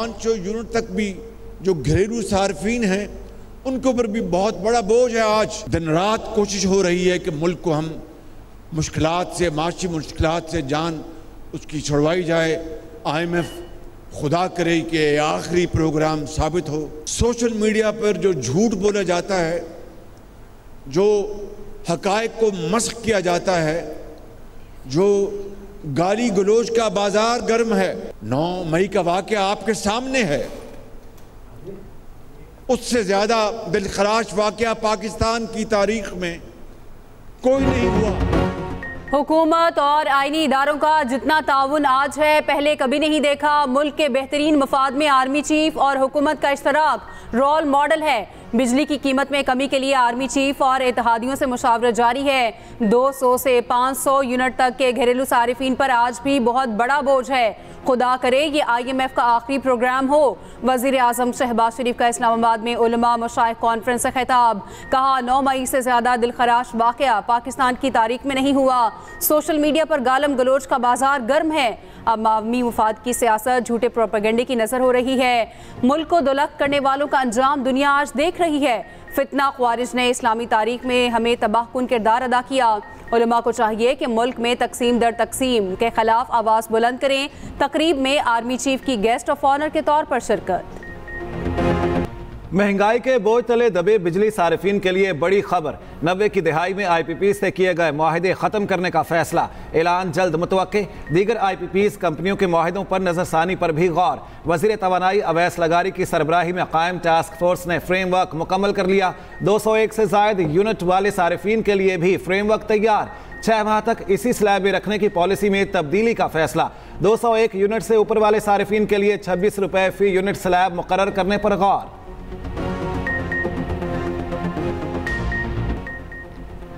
500 unit तक भी जो घरेलू सार्फिन हैं उनके ऊपर भी बहुत बड़ा बोझ है। आज दिन रात कोशिश हो रही है कि मुल्क को हम मुश्किलात से, माशी मुश्किलात से जान उसकी छुड़वाई जाए। IMF खुदा करे कि आखिरी प्रोग्राम साबित हो। सोशल मीडिया पर जो झूठ बोला जाता है, जो हकायक को मस्ख किया जाता है, जो गाली गलोच का बाजार गर्म है, 9 मई का वाक़या आपके सामने है। उससे ज्यादा दिलखराश वाक़या पाकिस्तान की तारीख में कोई नहीं हुआ। हुकूमत और आईनी इदारों का जितना ताउन आज है पहले कभी नहीं देखा। मुल्क के बेहतरीन मफाद में आर्मी चीफ और हुकूमत का इश्तराक रोल मॉडल है। बिजली की कीमत में कमी के लिए आर्मी चीफ और इत्तेहादियों से मुशावरत जारी है। 200 से 500 यूनिट तक के घरेलू सारिफीन पर आज भी बहुत बड़ा बोझ है। खुदा करे ये IMF का आखिरी प्रोग्राम हो। वज़ीर आज़म शहबाज शरीफ का इस्लामाबाद में उलमा मशाइख कॉन्फ्रेंस से खिताब। कहा 9 मई से ज़्यादा दिलखराश वाक़या पाकिस्तान की तारीख में नहीं हुआ। सोशल मीडिया पर गालम गलोच का बाजार गर्म है। अब अवामी मुफाद की सियासत झूठे प्रोपेगेंडे की नज़र हो रही है। मुल्क को दुलक करने वालों का अंजाम दुनिया आज देख रही है। फितना ख्वारिज ने इस्लामी तारीख में हमें तबाहकुन किरदार अदा किया। उलमा को चाहिए कि मुल्क में तकसीम दर तकसीम के खिलाफ आवाज़ बुलंद करें। तकरीब में आर्मी चीफ की गेस्ट ऑफ ऑनर के तौर पर शिरकत। महंगाई के बोझ तले दबे बिजली सारिफीन के लिए बड़ी खबर। 90 की दिहाई में IPP से किए गए मुआहदे ख़त्म करने का फैसला। ऐलान जल्द मुतवक्के। दीगर IPPs कंपनियों के मुआहदों पर नजरसानी पर भी गौर। वज़ीर तवानाई अवैस लगारी की सरबराही में कायम टास्क फोर्स ने फ्रेमवर्क मुकम्मल कर लिया। 201 से ज़ायद यूनिट वाले सारिफीन के लिए भी फ्रेमवर्क तैयार। 6 माह तक इसी स्लैब में रखने की पॉलिसी में तब्दीली का फैसला। 201 यूनिट से ऊपर वाले सारिफीन के लिए 26 रुपये फी यूनिट स्लैब मुकर्रर करने पर गौर।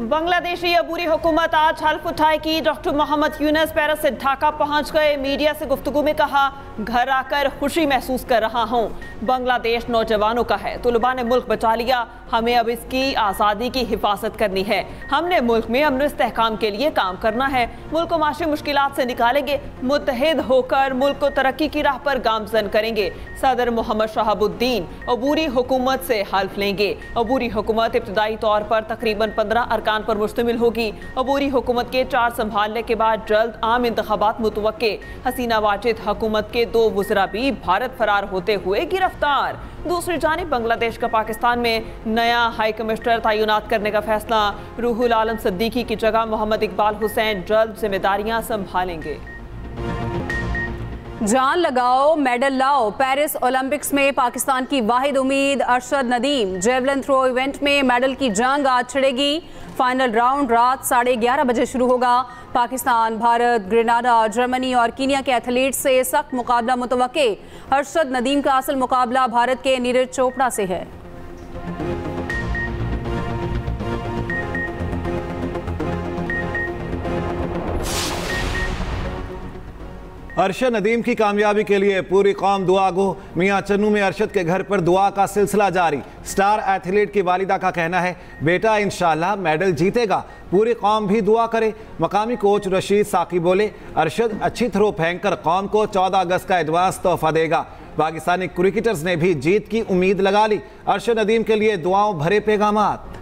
बांग्लादेशी अबूरी हुकूमत आज हल्फ उठाएगी। डॉक्टर मोहम्मद यूनुस पेरिस से ढाका पहुंच गए। मीडिया से गुफ्तगू में कहा, घर आकर खुशी महसूस कर रहा हूं। बांग्लादेश नौजवानों का है। तुलबा ने मुल्क बचा लिया। हमें अब इसकी आज़ादी की हिफाजत करनी है। हमने मुल्क में अमन इस्तेहकाम के लिए काम करना है। मुल्क को माशी मुश्किलात से निकालेंगे। मुत्तहिद होकर मुल्क को तरक्की की राह पर गामजन करेंगे। सदर मोहम्मद शहाबुद्दीन अबूरी हुकूमत से हल्फ लेंगे। अबूरी हुकूमत इब्तदाई तौर पर तकरीबन 15 अरकान पर मुश्तमिल होगी। अबूरी हुकूमत के 4 संभालने के बाद जल्द आम इंतखाबात मुतवक्के। हसीना वाजिद हुकूमत के 2 वज़रा भी भारत फरार होते हुए गिरफ्तार। दूसरी जानिब बांग्लादेश का पाकिस्तान में नया हाई कमिश्नर तैनात करने का फैसला। रूहुल आलम सिद्दीकी की जगह मोहम्मद इकबाल हुसैन जल्द जिम्मेदारियां संभालेंगे। जान लगाओ मेडल लाओ। पेरिस ओलंपिक्स में पाकिस्तान की वाहिद उम्मीद Arshad Nadeem. Javelin throw event में मेडल की जंग आज छिड़ेगी। फाइनल राउंड रात 11:30 बजे शुरू होगा। पाकिस्तान, भारत, ग्रेनाडा, जर्मनी और कीनिया के एथलीट्स से सख्त मुकाबला मुतवक्के। अरशद नदीम का असल मुकाबला भारत के नीरज चोपड़ा से है। अरशद नदीम की कामयाबी के लिए पूरी कौम दुआ गो। मियां चन्नू में अरशद के घर पर दुआ का सिलसिला जारी। स्टार एथलीट की वालिदा का कहना है, बेटा इंशाल्लाह मेडल जीतेगा। पूरी कौम भी दुआ करे। मकामी कोच रशीद साकी बोले, अरशद अच्छी थ्रो फेंक कर कौम को 14 अगस्त का एडवांस तोहफा देगा। पाकिस्तानी क्रिकेटर्स ने भी जीत की उम्मीद लगा ली। अरशद नदीम के लिए दुआओं भरे पैगामात।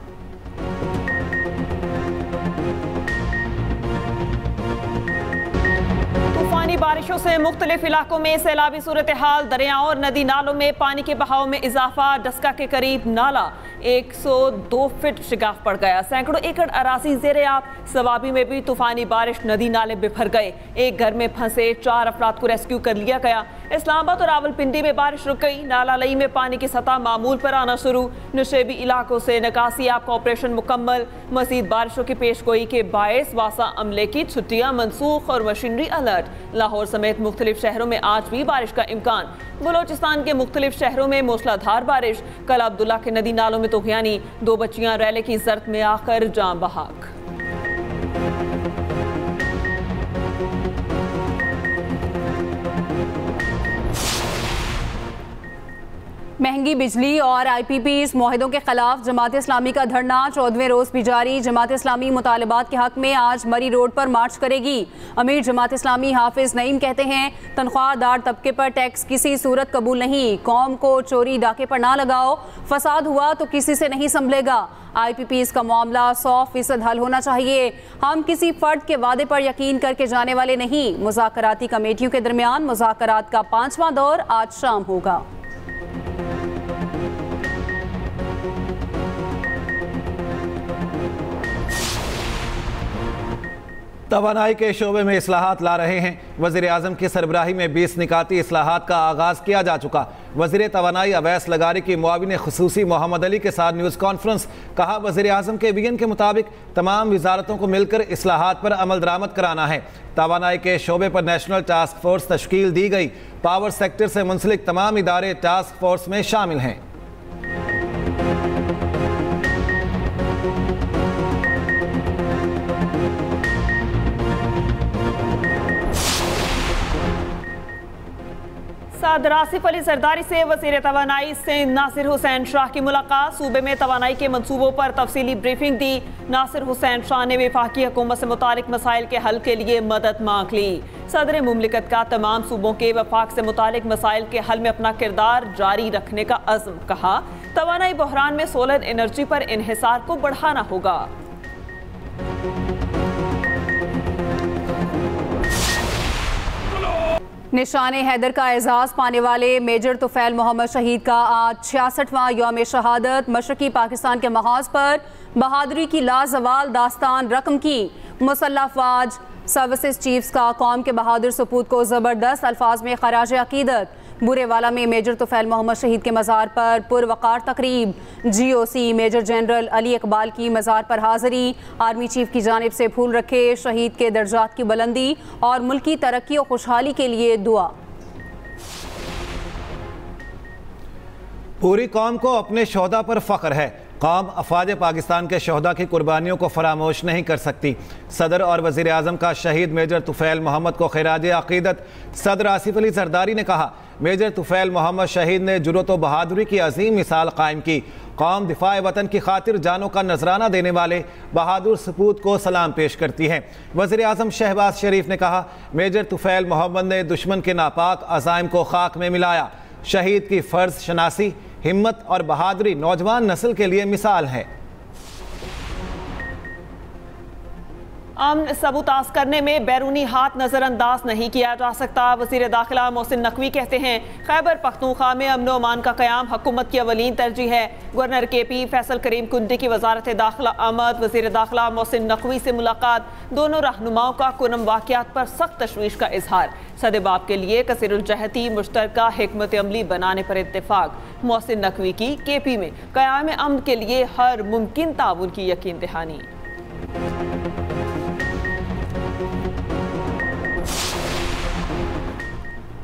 बारिशों से मुख्तलिफ इलाकों में सैलाबी सूरत हाल। दरियाओं और नदी नालों में पानी के बहाव में इजाफा। डस्का के करीब नाला 102 फीट शिगाफ पड़ गया। सैकड़ों एकड़ अराजी ज़ेरे आब। सवाबी में भी तूफानी बारिश, नदी नाले बिफर गए। एक घर में फंसे 4 अफराद को रेस्क्यू कर लिया गया। इस्लामाबाद और रावलपिंडी में बारिश रुक गई। नाला लई में पानी की सतह मामूल पर आना शुरू। नशेबी इलाकों से निकासी आप का ऑपरेशन मुकम्मल। मज़ीद बारिशों की पेशगोई के बायस वासा अमले की छुट्टियां मनसूख और मशीनरी अलर्ट। लाहौर समेत मुख्तलिफ शहरों में आज भी बारिश का इम्कान। बलोचिस्तान के मुख्तलिफ शहरों में मूसलाधार बारिश। कल अब्दुल्ला के नदी नालों में तुग़यानी। 2 बच्चियां रैले की जर्द में आकर जान बहाक। महंगी बिजली और IPPs मुआहदों के खिलाफ जमात इस्लामी का धरना 14वें रोज भी जारी। जमात इस्लामी मुतालबात के हक में आज मरी रोड पर मार्च करेगी। अमीर जमात इस्लामी हाफिज नईम कहते हैं, तनख्वाहदार तबके पर टैक्स किसी सूरत कबूल नहीं। कौम को चोरी डाके पर ना लगाओ, फसाद हुआ तो किसी से नहीं संभलेगा। IPPs का मामला 100% हल होना चाहिए। हम किसी फर्द के वादे पर यकीन करके जाने वाले नहीं। मुज़ाकराती कमेटियों के दरमियान मुज़ाकरात का 5वां दौर आज शाम होगा। तवानाई के शोबे में इस्लाहात ला रहे हैं। वज़ीर आज़म की सरबराही में 20 निकाती इस्लाहात का आगाज़ किया जा चुका। वज़ीर तवानाई अवैस लगारी की मुआविन खुसूसी मोहम्मद अली के साथ न्यूज़ कॉन्फ्रेंस। कहा, वज़ीर आज़म के विजन के मुताबिक तमाम वजारतों को मिलकर इस्लाहात पर अमल दरामद कराना है। तवानाई के शोबे पर नेशनल टास्क फोर्स तश्कील दी गई। पावर सेक्टर से मुंसलिक तमाम इदारे टास्क फोर्स में शामिल हैं। सदर आसिफ अली जरदारी से वज़ीर तवानाई से नासिर हुसैन शाह की मुलाकात। सूबे में तवानाई के मंसूबों पर तफसीली ब्रीफिंग दी। नासिर हुसैन शाह ने वफाकी हुकूमत से मुतालिक मसाइल के हल के लिए मदद मांग ली। सदर मुमलिकत का तमाम सूबों के वफाक से मुतालिक मसाइल के हल में अपना किरदार जारी रखने का अज़्म। कहा, तवानाई बहरान में सोलर एनर्जी पर इन्हिसार को बढ़ाना होगा। निशाने हैदर का एजाज़ पाने वाले मेजर तुफैल मोहम्मद शहीद का आज 66वां यौम शहादत। मशरकी पाकिस्तान के महाज पर बहादुरी की लाजवाल दास्तान रकम की। मुसल्लह अफवाज सर्विसेज चीफ्स का कौम के बहादुर सपूत को ज़बरदस्त अल्फाज में खराज अकीदत। बुरेवाला में मेजर तुफैल मोहम्मद शहीद के मज़ार पर पुरवकार तकरीब। GOC major general Ali Iqbal की मज़ार पर हाज़िरी। आर्मी चीफ की जानिब से फूल रखे। शहीद के दर्जात की बुलंदी और मुल्की तरक्की और खुशहाली के लिए दुआ। पूरी कौम को अपने शोहदा पर फ़ख्र है। कौम अफवाज पाकिस्तान के शोहदा की कुर्बानियों को फरामोश नहीं कर सकती। सदर और वज़ीर आज़म का शहीद मेजर तुफैल मोहम्मद को खिराज अक़ीदत। सदर आसिफ अली जरदारी ने कहा, मेजर तुफैल मोहम्मद शहीद ने जुर्रत व बहादुरी की अजीम मिसाल कायम की। कौम दिफाए वतन की खातिर जानों का नजराना देने वाले बहादुर सपूत को सलाम पेश करती है। वज़ीर आज़म शहबाज शरीफ ने कहा, मेजर तुफैल मोहम्मद ने दुश्मन के नापाक अज़ाइम को खाक में मिलाया। शहीद की फ़र्ज शनासी, हिम्मत और बहादुरी नौजवान नस्ल के लिए मिसाल है। अमन सबूताज करने में बैरूनी हाथ नजरअंदाज नहीं किया जा सकता। वज़ीर दाखिला मोहसिन नकवी कहते हैं, खैबर पख्तूनख्वा में अमन व अमान का क़याम हुकूमत की अवलीन तरजीह है। गवर्नर KP फैसल करीम कुंडी की वजारत दाखिला आमद। वज़ीर दाखिला मोहसिन नकवी से मुलाकात। दोनों रहनुमाओं का कुरम वाक़यात पर सख्त तशवीश का इजहार। सदेबाब के लिए कसीरुल-जहती मुश्तरका हिकमत अमली बनाने पर इत्तेफाक। मोहसिन नकवी की KP में क़याम अमन के लिए हर मुमकिन ताउन की यकीन दहानी।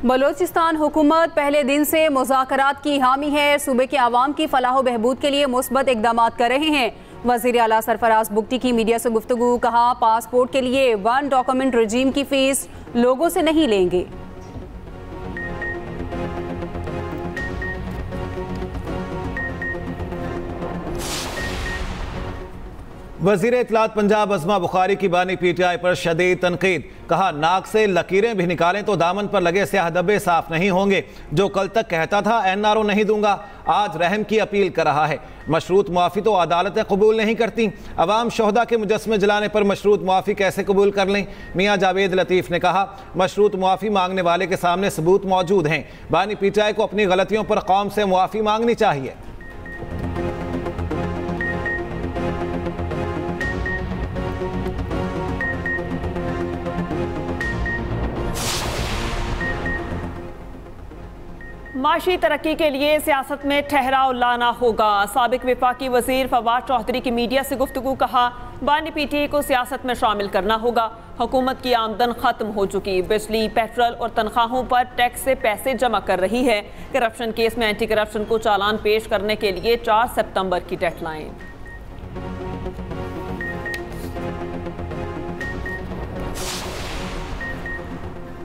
बलोचिस्तान हुकूमत पहले दिन से मुज़ाकरात की हामी है। सूबे के आवाम की फलाह व बहबूद के लिए मुस्बत इक़दाम कर रहे हैं। वज़ीर आला सरफराज बुगटी की मीडिया से गुफ्तगू। कहा, पासपोर्ट के लिए 1 डॉक्यूमेंट रजीम की फ़ीस लोगों से नहीं लेंगे। वज़ीर इत्तलात पंजाब अज़मा बुखारी की बानी PTI पर शदीद तनकीद। कहा, नाक से लकीरें भी निकालें तो दामन पर लगे स्याह धब्बे साफ नहीं होंगे। जो कल तक कहता था NRO नहीं दूंगा, आज रहम की अपील कर रहा है। मशरूत मुआफ़ी तो अदालतें कबूल नहीं करती। अवाम शोहदा के मुजस्मे जलाने पर मशरूत मुआफ़ी कैसे कबूल कर लें। मियाँ जावेद लतीफ़ ने कहा, मशरूत मुआफ़ी मांगने वाले के सामने सबूत मौजूद हैं। बानी PTI को अपनी गलतियों पर कौम से मुआफ़ी मांगनी चाहिए। माशी तरक्की के लिए सियासत में ठहराव लाना होगा। साबिक वफाकी वजीर फवाद चौधरी की मीडिया से गुफ्तगू। कहा, बानी PTI को सियासत में शामिल करना होगा। हुकूमत की आमदन खत्म हो चुकी। बिजली, पेट्रोल और तनख्वाहों पर टैक्स से पैसे जमा कर रही है। करप्शन केस में एंटी करप्शन को चालान पेश करने के लिए 4 सितंबर की डेडलाइन।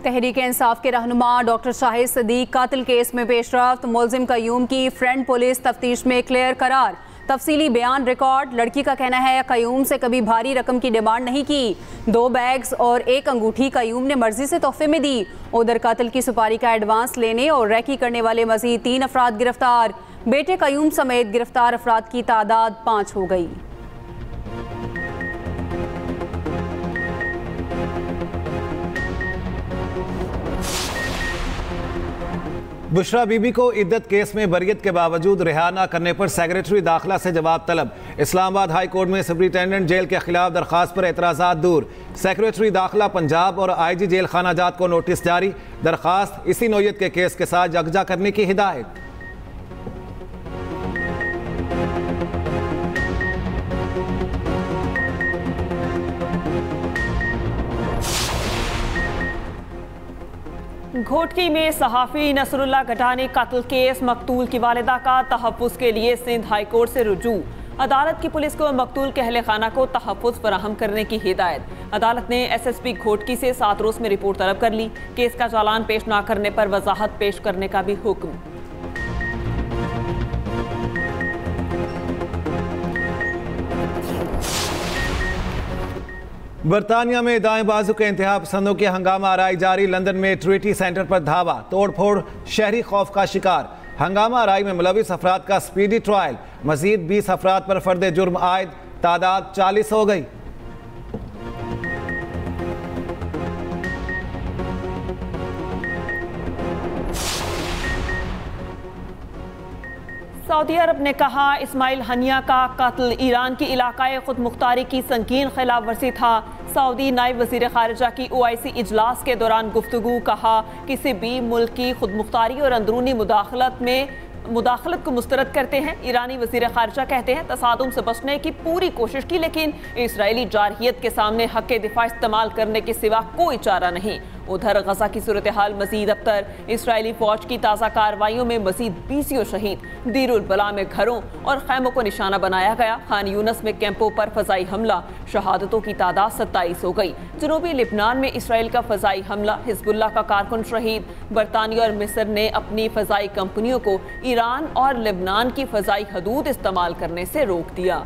तहरीक इंसाफ के रहनुमा डॉक्टर शाहिद सदीक कातिल केस में पेशरफ्त, मुलजिम कयूम की फ्रेंड पुलिस तफ्तीश में क्लियर करार, तफसीली बयान रिकॉर्ड। लड़की का कहना है कयूम से कभी भारी रकम की डिमांड नहीं की, 2 बैग्स और 1 अंगूठी कयूम ने मर्जी से तोहफे में दी। उधर कातिल की सुपारी का एडवांस लेने और रैकी करने वाले मजीद 3 अफराद गिरफ्तार। बेटे कयूम समेत गिरफ्तार अफराद की तादाद 5 हो गई। बुशरा बीबी को इद्दत केस में बरियत के बावजूद रिहा न करने पर सेक्रेटरी दाखिला से जवाब तलब। इस्लामाबाद हाई कोर्ट में सुपरिटेंडेंट जेल के खिलाफ दरखास्त पर एतराज़ात दूर। सेक्रेटरी दाखिला पंजाब और IG जेल खाना जात को नोटिस जारी, दरखास्त इसी नौयत के केस के साथ यकजा करने की हिदायत। घोटकी में सहाफ़ी नसरुल्लाह गटानी कत्ल केस, मकतूल की वालिदा का तहफ़्फ़ुज़ के लिए सिंध हाई कोर्ट से रुजू। अदालत की पुलिस को मकतूल के अहले खाना को तहफ़्फ़ुज़ फराहम करने की हिदायत। अदालत ने SSP घोटकी से 7 रोज़ में रिपोर्ट तलब कर ली। केस का चालान पेश न करने पर वजाहत पेश करने का भी हुक्म। बरतानिया में दाएं बाजू के इंतहा पसंदों की हंगामा आराई जारी। लंदन में ट्रिनिटी सेंटर पर धावा, तोड़फोड़, शहरी खौफ का शिकार। हंगामा आराई में मुलविस अफराद का स्पीडी ट्रायल, मजीद 20 अफराद पर फर्द जुर्म आयद, तादाद 40 हो गई। सऊदी अरब ने कहा इस्माइल हनिया का कत्ल ईरान की इलाकाई खुद मुख्तारी की संगीन खिलाफ वर्जी था। सऊदी नायब वज़ीर ख़ारिजा की OIC इजलास के दौरान गुफ्तगू, कहा किसी भी मुल्क की खुद मुख्तारी और अंदरूनी मुदाखलत को मुस्तरद करते हैं। ईरानी वज़ीर ख़ारिजा कहते हैं तसादुम से बचने की पूरी कोशिश की, लेकिन इजरायली जारहियत के सामने हक़ दिफा इस्तेमाल करने के सिवा कोई चारा नहीं। उधर गजा की सूरत हाल मजीद अबतर, इजरायली फौज की ताज़ा कार्रवाइयों में मजीद 20 शहीद। दीरुल बला में घरों और खैमों को निशाना बनाया गया। खान यूनस में कैंपों पर फ़ज़ाई हमला, शहादतों की तादाद 27 हो गई। जनूबी लिबनान में इसराइल का फ़ज़ाई हमला, हिज़्बुल्लाह का कारकुन शहीद। बरतानिया और मिस्र ने अपनी फ़ज़ाई कंपनियों को ईरान और लिबनान की फ़ज़ाई हदूद इस्तेमाल करने से रोक दिया।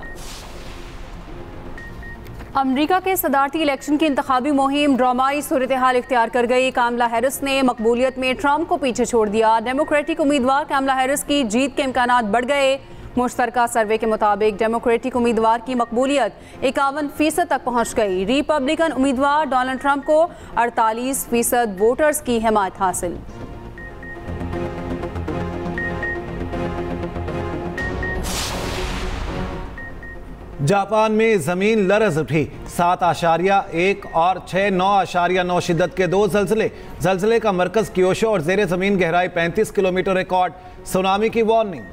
अमरीका के सदारती इलेक्शन की इंतखाबी मुहिम ड्रामाई सूरत हाल इख्तियार कर गई। कामला हैरिस ने मकबूलियत में ट्रंप को पीछे छोड़ दिया। डेमोक्रेटिक उम्मीदवार कामला हैरिस की जीत के इम्कानात बढ़ गए। मुश्तरका सर्वे के मुताबिक डेमोक्रेटिक उम्मीदवार की मकबूलियत 51% तक पहुँच गई। रिपब्लिकन उम्मीदवार डोनाल्ड ट्रंप को 48% वोटर्स की हिमायत हासिल। जापान में जमीन लरज उठी, 7.1 और 6.9 शिद्दत के 2 जलजले का मरकज क्योशो और जेर जमीन गहराई 35 किलोमीटर रिकॉर्ड। सुनामी की वार्निंग।